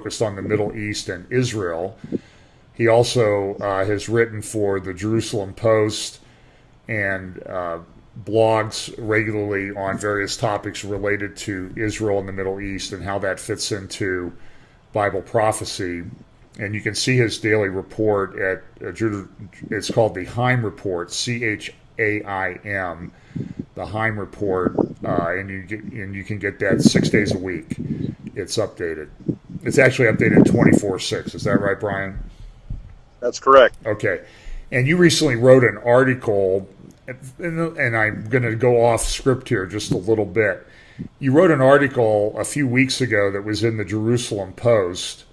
focused on the Middle East and Israel. He also has written for the Jerusalem Post and blogs regularly on various topics related to Israel and the Middle East and how that fits into Bible prophecy. And you can see his daily report at it's called the Haim Report, CHAIM, the Haim Report, and you can get that 6 days a week. It's updated. It's actually updated 24/6. Is that right, Brian? That's correct. Okay. And you recently wrote an article, and I'm going to go off script here just a little bit. You wrote an article a few weeks ago that was in the Jerusalem Post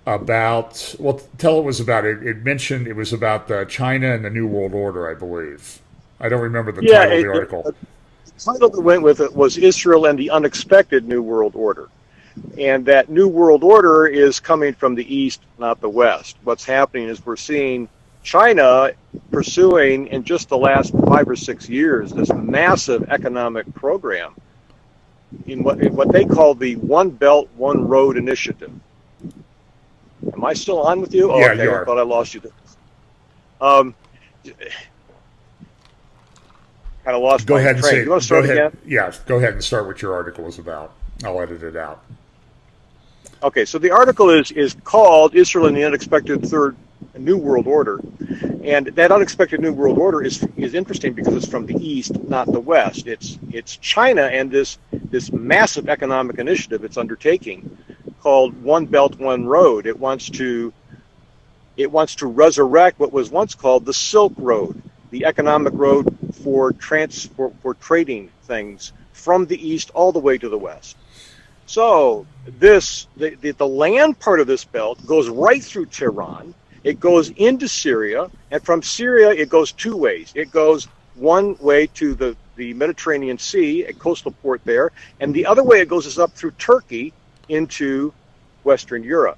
about, well, tell it was about it. It mentioned it was about China and the New World Order, I believe. I don't remember the title of the article. The title that went with it was Israel and the Unexpected New World Order. And that New World Order is coming from the East, not the West. What's happening is we're seeing China pursuing, in just the last 5 or 6 years, this massive economic program in what they call the One Belt, One Road initiative. Am I still on with you? Oh, yeah, okay, you are. I thought I lost you. Kind of lost Go my ahead and train. say. You want to start again? Yeah, go ahead and start what your article is about. I'll edit it out. Okay, so the article is called Israel and the Unexpected Third New World Order. And that unexpected New World Order is interesting because it's from the East, not the West. It's China and this massive economic initiative it's undertaking called One Belt, One Road. It wants to resurrect what was once called the Silk Road, the economic road for trading things from the East all the way to the West. So the land part of this belt goes right through Tehran. It goes into Syria, and from Syria it goes two ways. It goes one way to the Mediterranean Sea, a coastal port there, and the other way it goes is up through Turkey into Western Europe.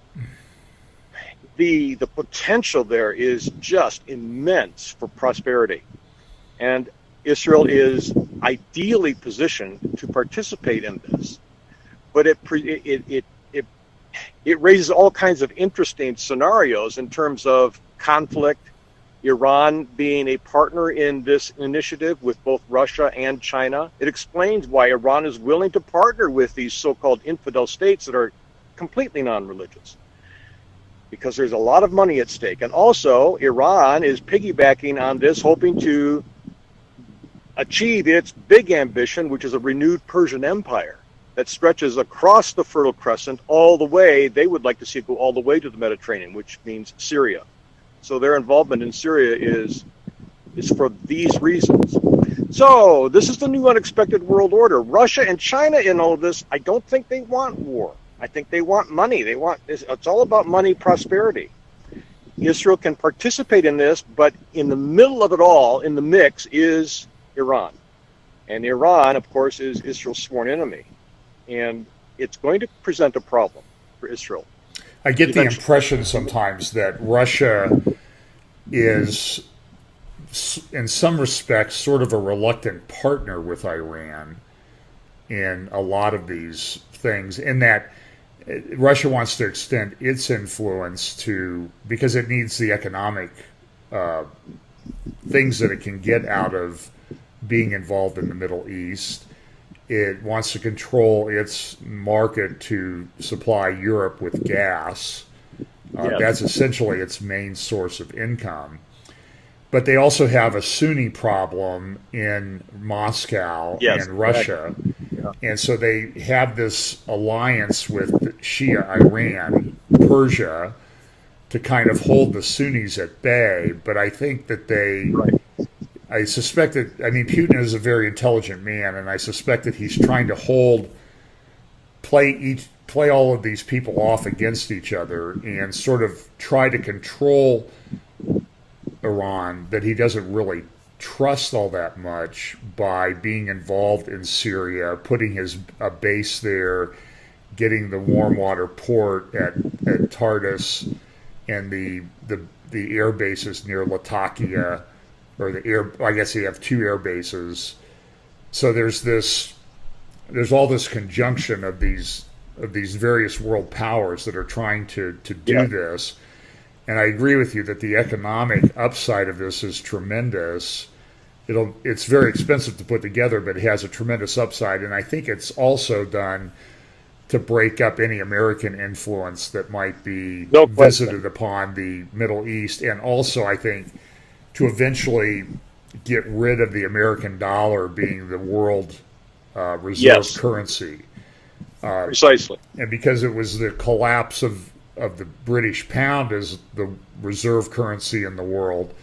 The potential there is just immense for prosperity, and Israel is ideally positioned to participate in this. But it raises all kinds of interesting scenarios in terms of conflict, Iran being a partner in this initiative with both Russia and China. It explains why Iran is willing to partner with these so-called infidel states that are completely non-religious, because there's a lot of money at stake. And also, Iran is piggybacking on this, hoping to achieve its big ambition, which is a renewed Persian Empire that stretches across the Fertile Crescent all the way. They would like to see it go all the way to the Mediterranean, which means Syria. So their involvement in Syria is for these reasons. So this is the new unexpected world order. Russia and China in all of this, I don't think they want war. I think they want money. It's all about money, prosperity. Israel can participate in this, but in the middle of it all, in the mix, is Iran. And Iran, of course, is Israel's sworn enemy. And it's going to present a problem for Israel. I get the impression sometimes that Russia is, in some respects, sort of a reluctant partner with Iran in a lot of these things, in that Russia wants to extend its influence because it needs the economic things that it can get out of being involved in the Middle East. It wants to control its market to supply Europe with gas. Yes. That's essentially its main source of income. But they also have a Sunni problem in Moscow and Russia. Yeah. And so they have this alliance with Shia Iran, Persia, to kind of hold the Sunnis at bay. But I think that I suspect that, Putin is a very intelligent man, and I suspect that he's trying to play all of these people off against each other and sort of try to control Iran, that he doesn't really trust all that much, by being involved in Syria, putting a base there, getting the warm water port at Tartus, and the air bases near Latakia. I guess you have two air bases. So there's all this conjunction of these of these various world powers that are trying to do Yeah. this. And I agree with you that the economic upside of this is tremendous. It's very expensive to put together, but it has a tremendous upside. And I think it's also done to break up any American influence that might be No question. visited upon the Middle East, and also I think to eventually get rid of the American dollar being the world reserve Yes, currency. precisely. And because it was the collapse of the British pound as the reserve currency in the world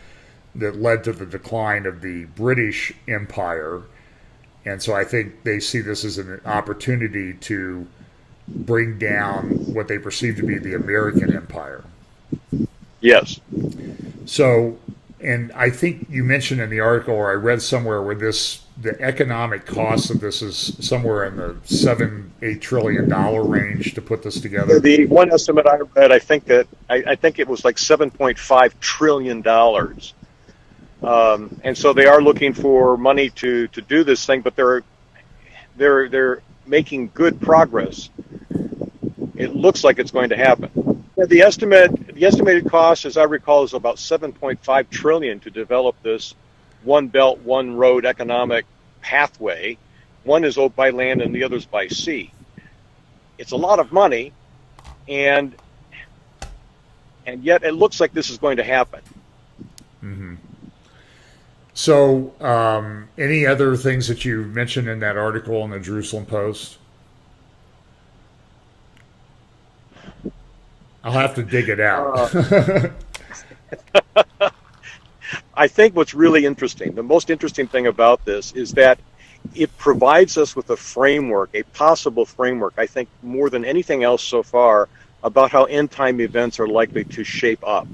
that led to the decline of the British Empire. And so I think they see this as an opportunity to bring down what they perceive to be the American empire. Yes. So, and I think you mentioned in the article, or I read somewhere, where the economic cost of this is somewhere in the $7-8 trillion range to put this together. The one estimate I read, I think it was like $7.5 trillion. And so they are looking for money to do this thing, but they're making good progress. It looks like it's going to happen. The estimated cost, as I recall, is about 7.5 trillion to develop this one belt, one road economic pathway. One is by land and the other is by sea. It's a lot of money, and yet it looks like this is going to happen. Mm-hmm. So, any other things that you mentioned in that article in the Jerusalem Post? I'll have to dig it out. I think what's really interesting, the most interesting thing about this is that it provides us with a framework, a possible framework, I think more than anything else so far, about how end time events are likely to shape up.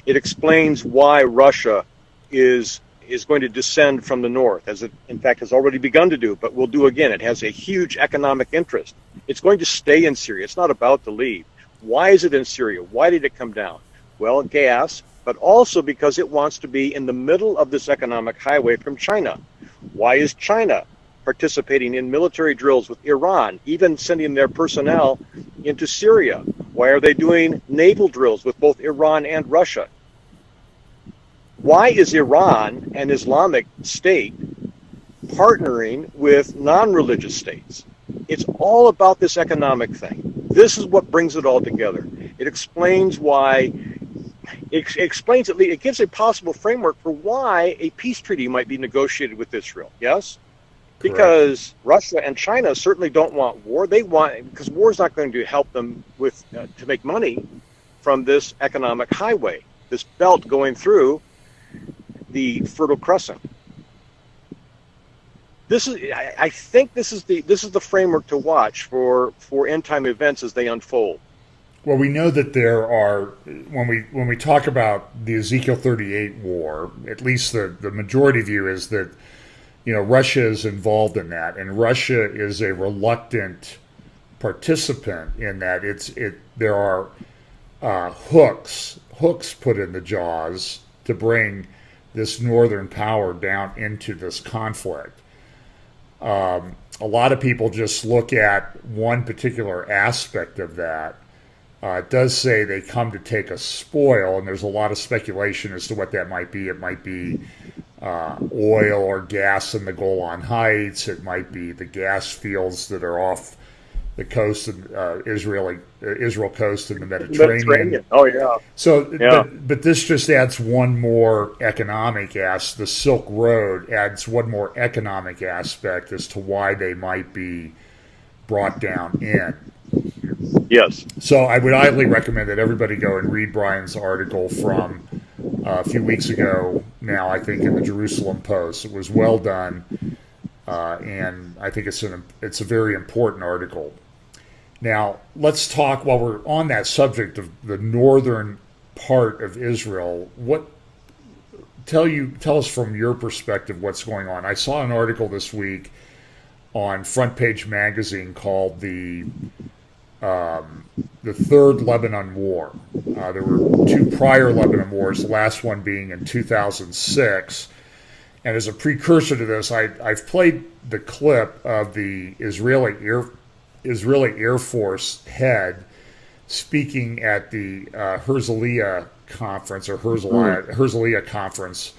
It explains why Russia is going to descend from the north, as it in fact has already begun to do, but will do again. It has a huge economic interest. It's going to stay in Syria. It's not about to leave. Why is it in Syria? Why did it come down? Well, gas, but also because it wants to be in the middle of this economic highway from China. Why is China participating in military drills with Iran, even sending their personnel into Syria? Why are they doing naval drills with both Iran and Russia? Why is Iran, an Islamic state, partnering with non-religious states? It's all about this economic thing. This is what brings it all together. It explains why, it gives a possible framework for why a peace treaty might be negotiated with Israel, yes? Correct. Because Russia and China certainly don't want war. Because war is not going to help them with to make money from this economic highway, this belt going through the Fertile Crescent. I think this is the framework to watch for end time events as they unfold. Well, we know that there are, when we talk about the Ezekiel 38 war, at least the majority view is that, Russia is involved in that, and Russia is a reluctant participant in that. There are hooks put in the jaws to bring this northern power down into this conflict. A lot of people just look at one particular aspect of that. It does say they come to take a spoil, and there's a lot of speculation as to what that might be. It might be oil or gas in the Golan Heights. It might be the gas fields that are off the coast of Israel coast in the Mediterranean. Oh yeah. So, yeah. But this just adds one more economic aspect. The Silk Road adds one more economic aspect as to why they might be brought down in. Yes. So I would highly recommend that everybody go and read Brian's article from a few weeks ago now, I think, in the Jerusalem Post. It was well done, and I think it's a very important article. Now, let's talk, while we're on that subject of the northern part of Israel, tell us from your perspective what's going on. I saw an article this week on Front Page Magazine called the Third Lebanon War. There were two prior Lebanon wars, the last one being in 2006. And as a precursor to this, I've played the clip of the Israeli Israeli Air Force head speaking at the Herzliya conference or Herzliya conference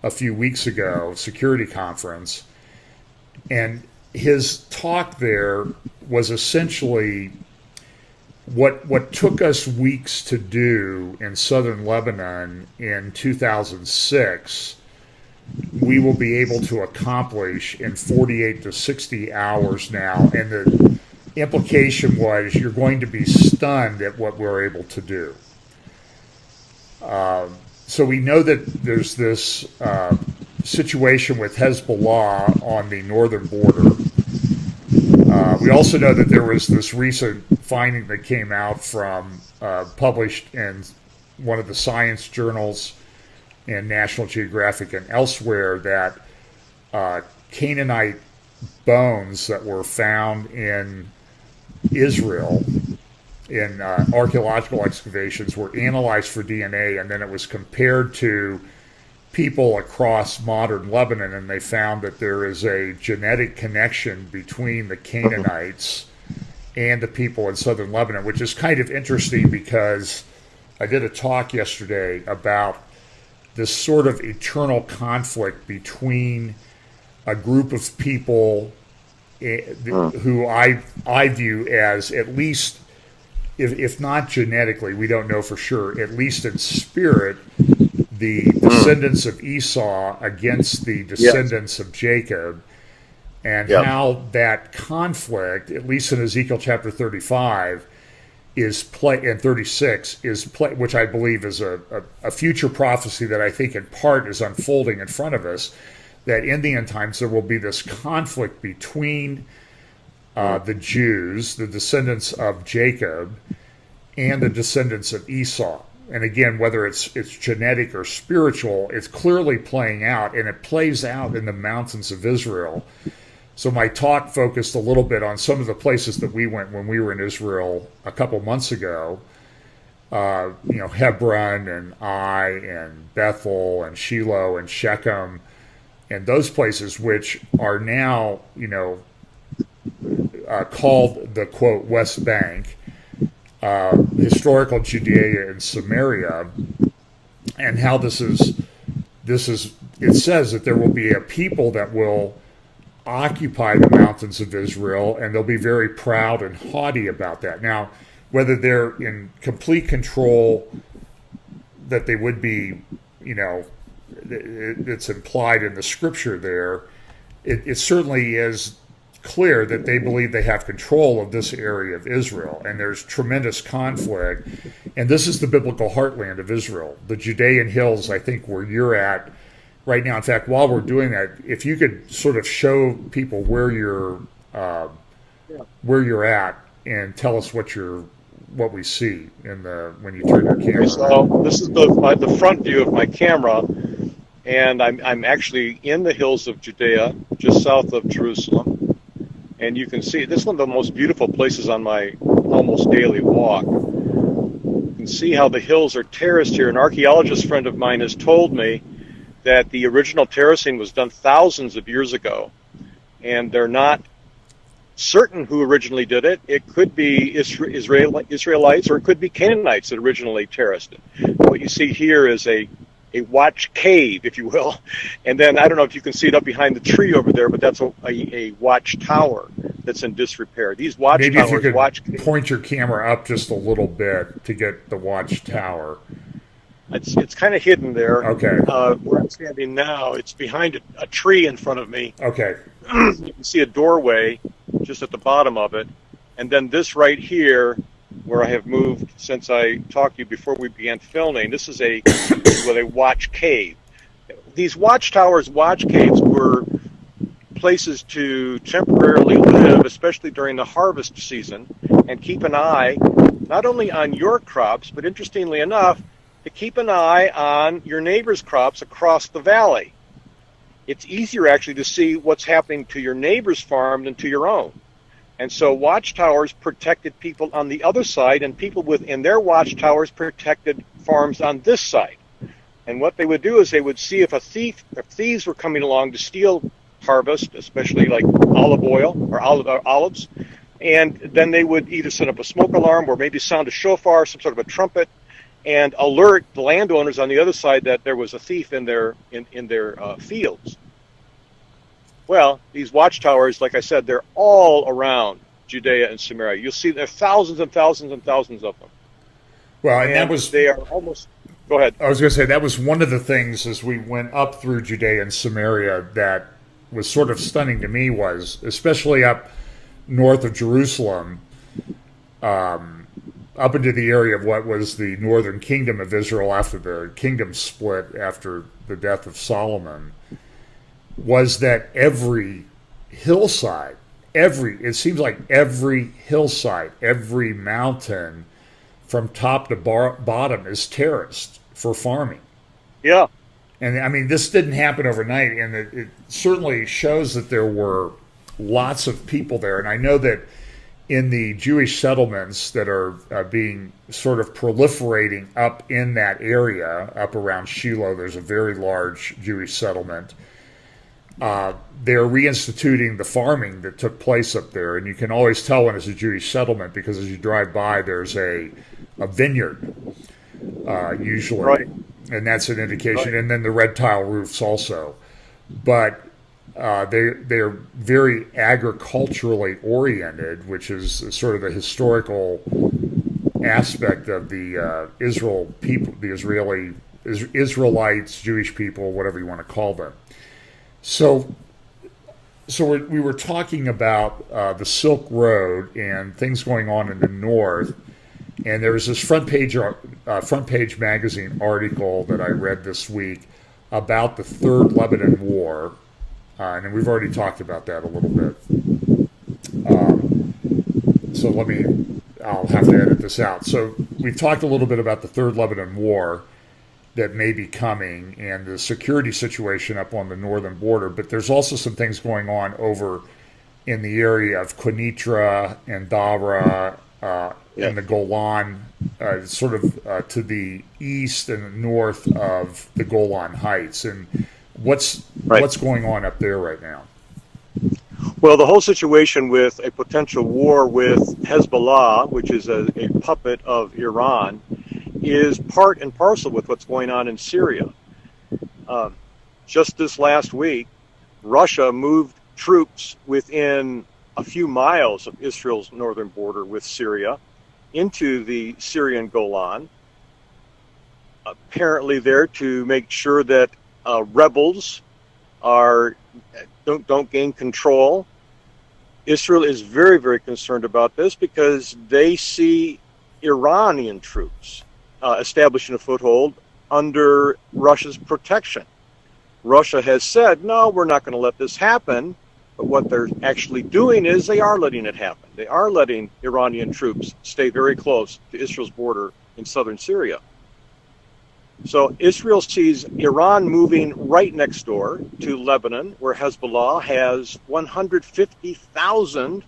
a few weeks ago, security conference, and his talk there was essentially what took us weeks to do in southern Lebanon in 2006, we will be able to accomplish in 48 to 60 hours now. And the implication was you're going to be stunned at what we're able to do. So we know that there's this situation with Hezbollah on the northern border. We also know that there was this recent finding that came out from published in one of the science journals in National Geographic and elsewhere that Canaanite bones that were found in Israel in archaeological excavations were analyzed for DNA, and then it was compared to people across modern Lebanon, and they found that there is a genetic connection between the Canaanites and the people in southern Lebanon, which is kind of interesting because I did a talk yesterday about this sort of eternal conflict between a group of people who I view as, at least, if not genetically, we don't know for sure, at least in spirit, the descendants of Esau against the descendants of Jacob, and how that conflict, at least in Ezekiel chapter 35, and 36 which I believe is a future prophecy that I think in part is unfolding in front of us, that in the end times there will be this conflict between the Jews, the descendants of Jacob, and the descendants of Esau. And again, whether it's genetic or spiritual, it's clearly playing out, and it plays out in the mountains of Israel. So my talk focused a little bit on some of the places that we went when we were in Israel a couple months ago. Hebron and Ai and Bethel and Shiloh and Shechem, and those places which are now, called the, quote, West Bank, historical Judea and Samaria, and how this is, it says that there will be a people that will occupy the mountains of Israel, and they'll be very proud and haughty about that. Now, whether they're in complete control, that they would be, it's implied in the scripture there, it certainly is clear that they believe they have control of this area of Israel, and there's tremendous conflict. And this is the biblical heartland of Israel, the Judean hills, I think, where you're at right now. In fact, while we're doing that, if you could sort of show people where you're at, and tell us what we see when you turn your camera. So this is the front view of my camera, and I'm actually in the hills of Judea, just south of Jerusalem. And you can see, this is one of the most beautiful places on my almost daily walk. You can see how the hills are terraced here. An archaeologist friend of mine has told me that the original terracing was done thousands of years ago. And they're not certain who originally did it. It could be Israelites, or it could be Canaanites that originally terraced it. What you see here is a watch cave, if you will. And then, I don't know if you can see it up behind the tree over there, but that's a watch tower that's in disrepair. These watch towers... Maybe if you could point your camera up just a little bit to get the watch tower. It's kind of hidden there. Okay. Where I'm standing now, it's behind a tree in front of me. Okay. You can see a doorway just at the bottom of it. And then this right here, where I have moved since I talked to you before we began filming, this is a watch cave. These watchtowers, watch caves, were places to temporarily live, especially during the harvest season, and keep an eye not only on your crops, but interestingly enough, to keep an eye on your neighbor's crops across the valley. It's easier actually to see what's happening to your neighbor's farm than to your own. And so watchtowers protected people on the other side, and people within their watchtowers protected farms on this side. And what they would do is they would see if thieves were coming along to steal harvest, especially like olive oil or olives, And then they would either set up a smoke alarm or maybe sound a shofar, some sort of a trumpet, and alert the landowners on the other side that there was a thief in their fields. Well, these watchtowers, like I said, they're all around Judea and Samaria. You'll see there are thousands and thousands and thousands of them. Well, and that was, they are almost. Go ahead. I was going to say, that was one of the things as we went up through Judea and Samaria that was sort of stunning to me, was especially up north of Jerusalem, up into the area of what was the northern kingdom of Israel after the kingdom split after the death of Solomon, was that every hillside, it seems like every hillside, every mountain from top to bottom is terraced for farming. Yeah. And I mean, this didn't happen overnight, and it certainly shows that there were lots of people there. And I know that in the Jewish settlements that are being sort of proliferating up in that area, up around Shiloh, there's a very large Jewish settlement. They're reinstituting the farming that took place up there. And you can always tell when it's a Jewish settlement because as you drive by, there's a vineyard, usually. Right. And that's an indication. Right. And then the red tile roofs also. But they're very agriculturally oriented, which is sort of the historical aspect of the Israel people, the Israelites, Jewish people, whatever you want to call them. So we were talking about the Silk Road and things going on in the north, and there was this front page magazine article that I read this week about the Third Lebanon War, and we've already talked about that a little bit. So I'll have to edit this out. So we've talked a little bit about the Third Lebanon War that may be coming and the security situation up on the northern border, but there's also some things going on over in the area of Quneitra and Dara and the Golan, sort of to the east and north of the Golan Heights. And what's going on up there right now? Well, the whole situation with a potential war with Hezbollah, which is a puppet of Iran, is part and parcel with what's going on in Syria. Just this last week, Russia moved troops within a few miles of Israel's northern border with Syria into the Syrian Golan, apparently there to make sure that rebels don't gain control. Israel is very, very concerned about this because they see Iranian troops establishing a foothold under Russia's protection. Russia has said, no, we're not going to let this happen. But what they're actually doing is they are letting it happen. They are letting Iranian troops stay very close to Israel's border in southern Syria. So Israel sees Iran moving right next door to Lebanon, where Hezbollah has 150,000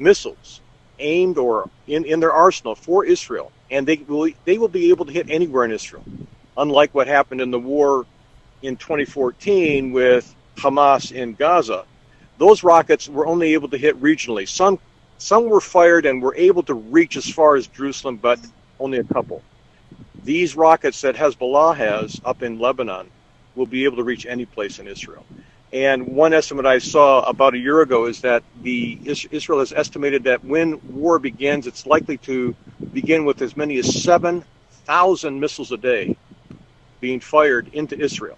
missiles aimed or in their arsenal for Israel. And they will be able to hit anywhere in Israel, unlike what happened in the war in 2014 with Hamas in Gaza. Those rockets were only able to hit regionally. Some were fired and were able to reach as far as Jerusalem, but only a couple. These rockets that Hezbollah has up in Lebanon will be able to reach any place in Israel. And one estimate I saw about a year ago is that Israel has estimated that when war begins, it's likely to begin with as many as 7,000 missiles a day being fired into Israel.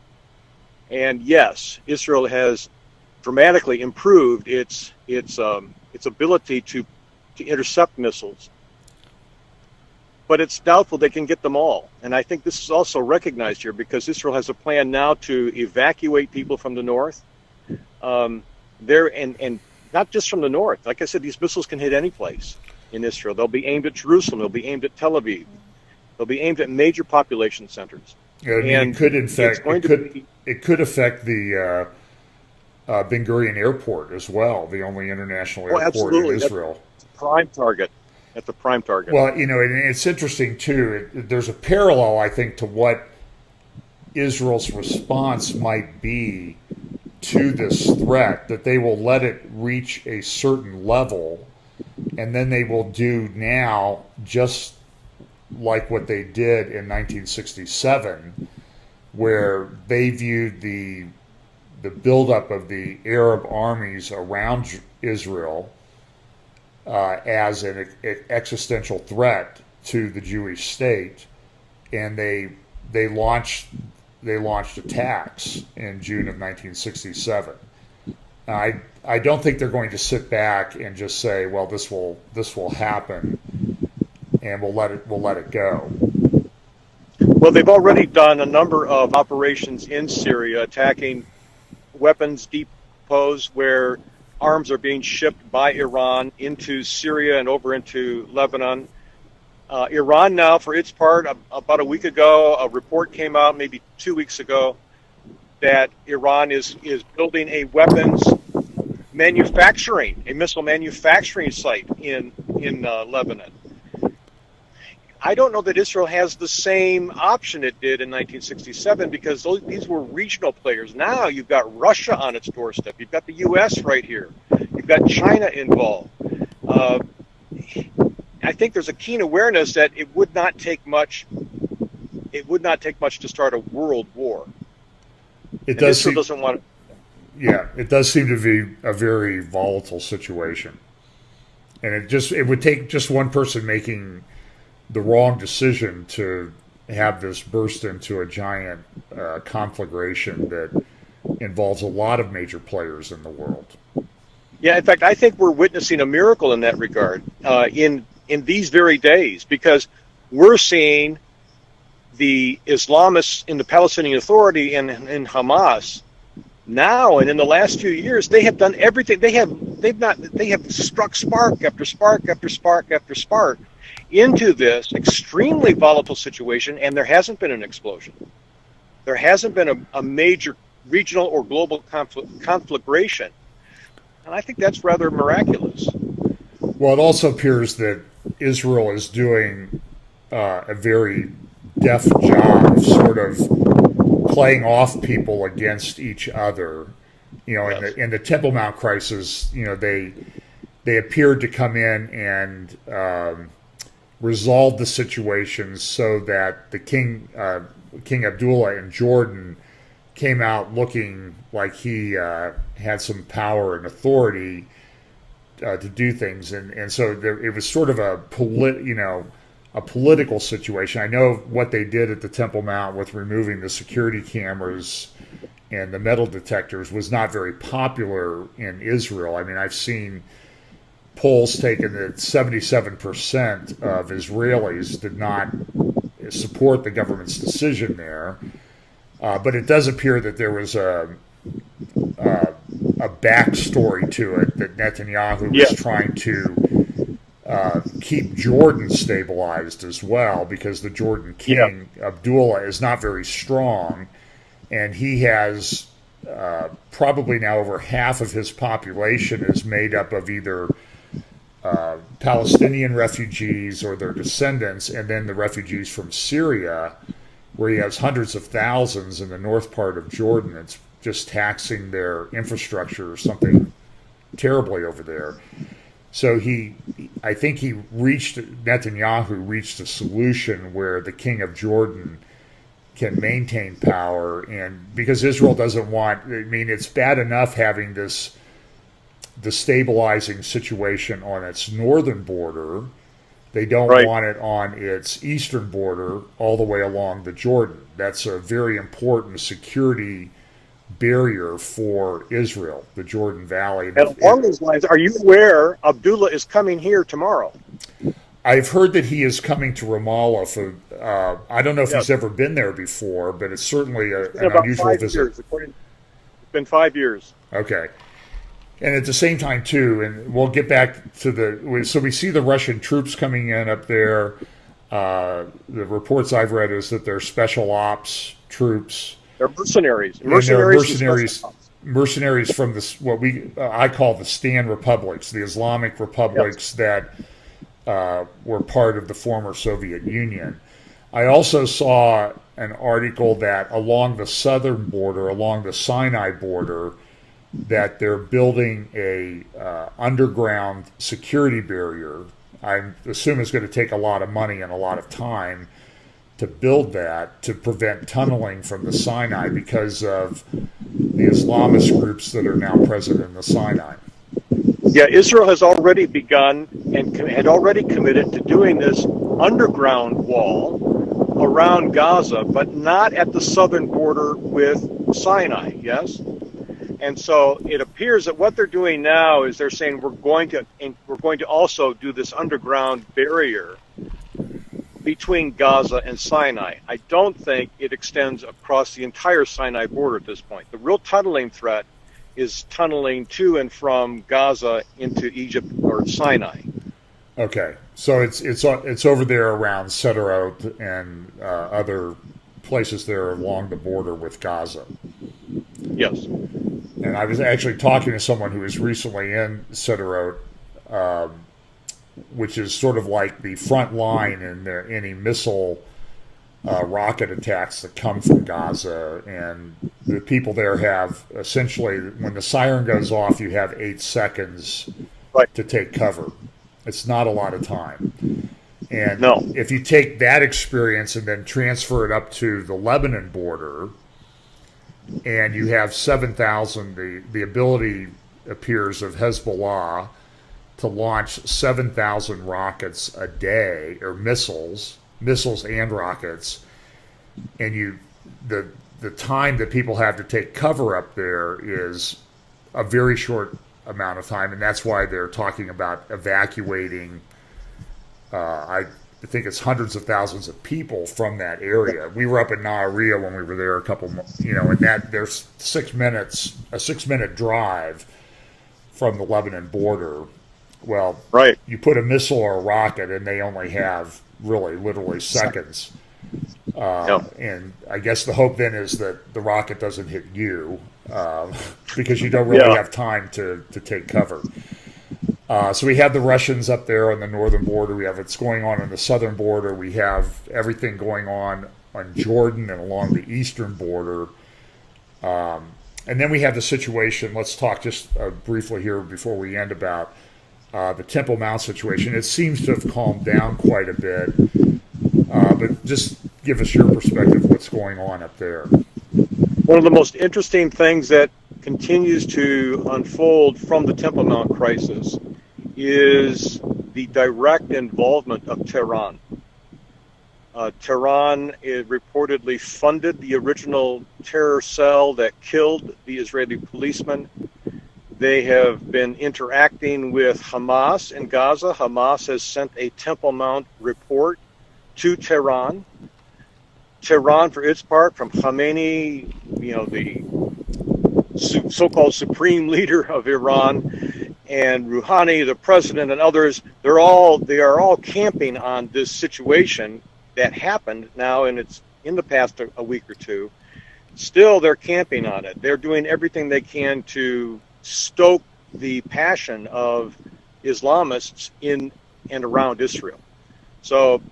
And yes, Israel has dramatically improved its ability to intercept missiles, but it's doubtful they can get them all. And I think this is also recognized here because Israel has a plan now to evacuate people from the north. And not just from the north. Like I said, these missiles can hit any place in Israel. They'll be aimed at Jerusalem. They'll be aimed at Tel Aviv. They'll be aimed at major population centers. Yeah, I mean, and it could affect the Ben Gurion Airport as well, the only international airport in Israel. That's a prime target. That's a prime target. Well, you know, and it's interesting too. There's a parallel, I think, to what Israel's response might be to this threat, that they will let it reach a certain level and then they will do now just like what they did in 1967, where they viewed the buildup of the Arab armies around Israel as an existential threat to the Jewish state, and they launched attacks in June of 1967. I don't think they're going to sit back and just say, well, this will happen, and we'll let it go. Well, they've already done a number of operations in Syria, attacking weapons depots where arms are being shipped by Iran into Syria and over into Lebanon. Iran now, for its part, about a week ago, a report came out, maybe 2 weeks ago, that Iran is building a missile manufacturing site in Lebanon. I don't know that Israel has the same option it did in 1967, because these were regional players. Now you've got Russia on its doorstep. You've got the U.S. right here. You've got China involved. I think there's a keen awareness that it would not take much. It would not take much to start a world war. It does. Israel doesn't want. Yeah, it does seem to be a very volatile situation, and it would take just one person making the wrong decision to have this burst into a giant conflagration that involves a lot of major players in the world. Yeah, in fact, I think we're witnessing a miracle in that regard in these very days, because we're seeing the Islamists in the Palestinian Authority and in Hamas now, and in the last few years, they have done everything. They have struck spark after spark after spark after spark into this extremely volatile situation, and there hasn't been an explosion. There hasn't been a major regional or global conflagration, and I think that's rather miraculous. Well, it also appears that Israel is doing a very deft job of sort of playing off people against each other. You know, yes. in the Temple Mount crisis, you know, they appeared to come in and resolve the situation so that the King Abdullah in Jordan came out looking like he had some power and authority to do things, and so it was sort of a political situation. I know what they did at the Temple Mount with removing the security cameras and the metal detectors was not very popular in Israel. I mean, I've seen polls taken that 77% of Israelis did not support the government's decision there. But it does appear that there was a backstory to it, that Netanyahu was trying to keep Jordan stabilized as well, because the Jordan king, Abdullah, is not very strong, and he has probably now over half of his population is made up of either Palestinian refugees or their descendants, and then the refugees from Syria, where he has hundreds of thousands in the north part of Jordan. It's just taxing their infrastructure or something terribly over there. So I think Netanyahu reached a solution where the king of Jordan can maintain power, and because Israel doesn't want, I mean, it's bad enough having this destabilizing situation on its northern border. They don't want it on its eastern border all the way along the Jordan. That's a very important security barrier for Israel, the Jordan Valley. And along those lines, are you aware Abdullah is coming here tomorrow? I've heard that he is coming to Ramallah for, I don't know if he's ever been there before, but it's certainly an unusual visit. It's been 5 years. Okay. And at the same time, too, and we'll get back to so we see the Russian troops coming in up there. The reports I've read is that they're special ops troops. They're mercenaries. Mercenaries from what I call the Stan republics, the Islamic republics that were part of the former Soviet Union. I also saw an article that along the southern border, along the Sinai border, that they're building a underground security barrier. I assume it's going to take a lot of money and a lot of time to build that to prevent tunneling from the Sinai because of the Islamist groups that are now present in the Sinai. Yeah, Israel has already begun and had already committed to doing this underground wall around Gaza, but not at the southern border with Sinai, yes? And so it appears that what they're doing now is they're saying we're going to also do this underground barrier between Gaza and Sinai. I don't think it extends across the entire Sinai border at this point. The real tunneling threat is tunneling to and from Gaza into Egypt or Sinai. Okay, so it's over there around Sderot and other places there along the border with Gaza. Yes. And I was actually talking to someone who was recently in Sderot, which is sort of like the front line in any missile rocket attacks that come from Gaza. And the people there have essentially, when the siren goes off, you have 8 seconds to take cover. It's not a lot of time. And if you take that experience and then transfer it up to the Lebanon border, and you have 7,000, the ability appears of Hezbollah to launch 7,000 rockets a day, or missiles and rockets, and the time that people have to take cover up there is a very short amount of time, and that's why they're talking about evacuating. I think it's hundreds of thousands of people from that area. We were up in Nahariya when we were there a couple months, and that there's a 6-minute drive from the Lebanon border. Well, you put a missile or a rocket, and they only have literally seconds. And I guess the hope then is that the rocket doesn't hit you because you don't really have time to take cover. So we have the Russians up there on the northern border. We have what's going on the southern border. We have everything going on Jordan and along the eastern border. And then we have the situation. Let's talk just briefly here before we end about the Temple Mount situation. It seems to have calmed down quite a bit. But just give us your perspective of what's going on up there. One of the most interesting things that continues to unfold from the Temple Mount crisis is the direct involvement of Tehran. Tehran reportedly funded the original terror cell that killed the Israeli policeman. They have been interacting with Hamas in Gaza. Hamas has sent a Temple Mount report to Tehran. Tehran, for its part, from Khamenei, the so-called supreme leader of Iran, and Rouhani, the president, and others, they are all camping on this situation that happened now, and it's in the past a week or two. Still, they're camping on it. They're doing everything they can to stoke the passion of Islamists in and around Israel. So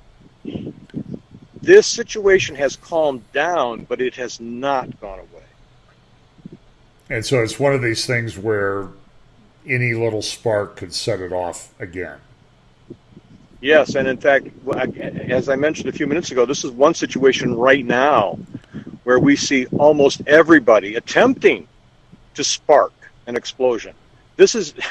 this situation has calmed down, but it has not gone away. And so it's one of these things where any little spark could set it off again. Yes, and in fact, as I mentioned a few minutes ago, this is one situation right now where we see almost everybody attempting to spark an explosion. This is the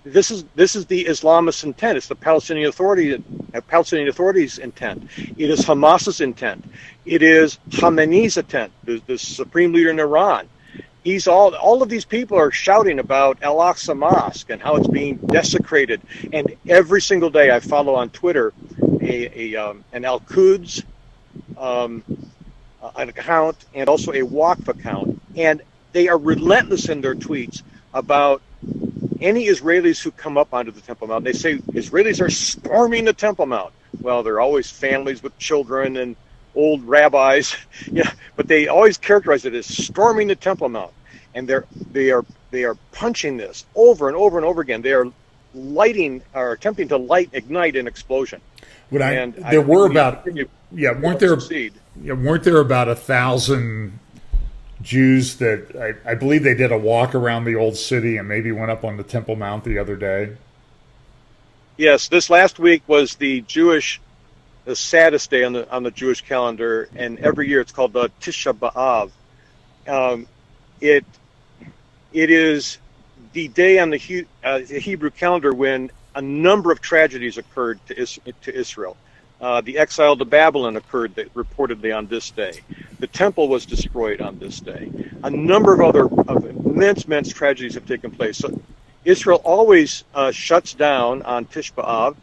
Islamist intent. It's the Palestinian Authority's intent. It is Hamas's intent. It is Khamenei's intent, the supreme leader in Iran. All of these people are shouting about Al-Aqsa Mosque and how it's being desecrated. And every single day I follow on Twitter an Al-Quds an account and also a Waqf account. And they are relentless in their tweets about any Israelis who come up onto the Temple Mount. They say Israelis are storming the Temple Mount. Well, there are always families with children and old rabbis, but they always characterize it as storming the Temple Mount, and they are punching this over and over and over again. They are attempting to ignite an explosion. Weren't there about 1,000 Jews that I believe they did a walk around the old city and maybe went up on the Temple Mount the other day. Yes, this last week was the saddest day on the Jewish calendar, and every year it's called the Tisha B'Av. Um, it it is the day on the Hebrew calendar when a number of tragedies occurred to Israel. The exile to Babylon occurred reportedly on this day. The temple was destroyed on this day. A number of other immense tragedies have taken place. So Israel always shuts down on Tish B'Av.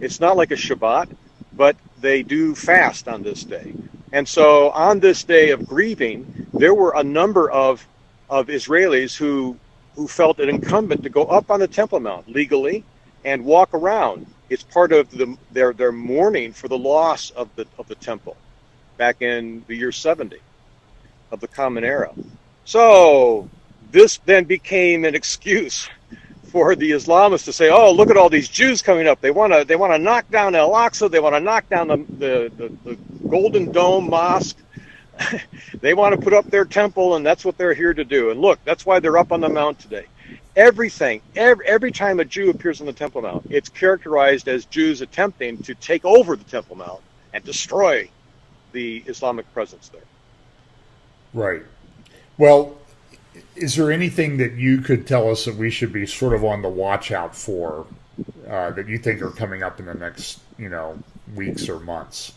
It's not like a Shabbat, but they do fast on this day. And so on this day of grieving, there were a number of Israelis who felt it incumbent to go up on the Temple Mount legally and walk around. It's part of their mourning for the loss of the temple back in the year 70 of the Common Era. So this then became an excuse for the Islamists to say, "Oh, look at all these Jews coming up. They want to knock down Al-Aqsa. They want to knock down the Golden Dome Mosque. They want to put up their temple, and that's what they're here to do. And look, that's why they're up on the Mount today." Every time a Jew appears on the Temple Mount, it's characterized as Jews attempting to take over the Temple Mount and destroy the Islamic presence there. Right. Well, is there anything that you could tell us that we should be sort of on the watch out for that you think are coming up in the next, weeks or months?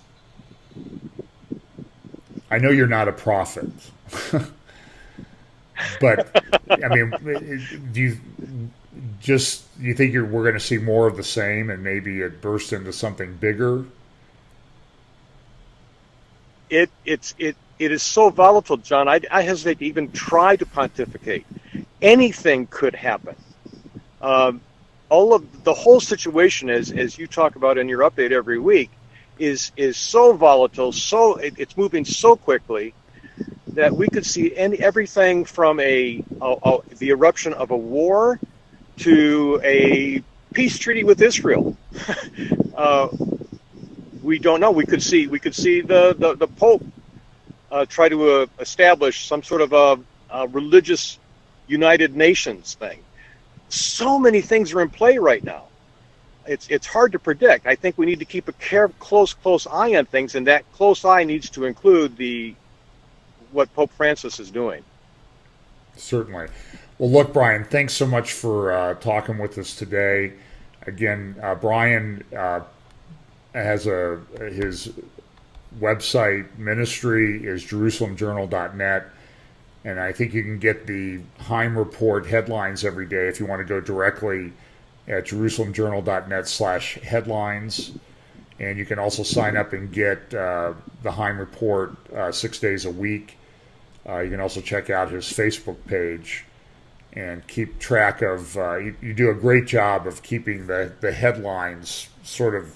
I know you're not a prophet, but I mean, do you think we're going to see more of the same, and maybe it burst into something bigger? It is so volatile, John. I hesitate to even try to pontificate. Anything could happen. The whole situation, as you talk about in your update every week, is so volatile. It's moving so quickly that we could see everything from the eruption of a war to a peace treaty with Israel. We don't know. We could see the Pope try to establish some sort of a religious United Nations thing. So many things are in play right now. It's hard to predict. I think we need to keep a close eye on things, and that close eye needs to include what Pope Francis is doing. Certainly. Well, look, Brian, thanks so much for talking with us today. Again, Brian has his website ministry is JerusalemJournal.net, and I think you can get the Heim Report headlines every day if you want to go directly at JerusalemJournal.net/headlines. And you can also sign up and get the Heim Report 6 days a week. You can also check out his Facebook page and keep track of, you do a great job of keeping the headlines, sort of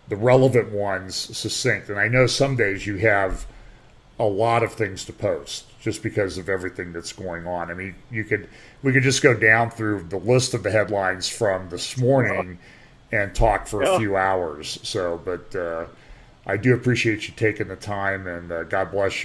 the relevant ones, succinct. And I know some days you have a lot of things to post just because of everything that's going on. I mean, we could just go down through the list of the headlines from this morning and talk for a few hours. So, but I do appreciate you taking the time, and God bless you.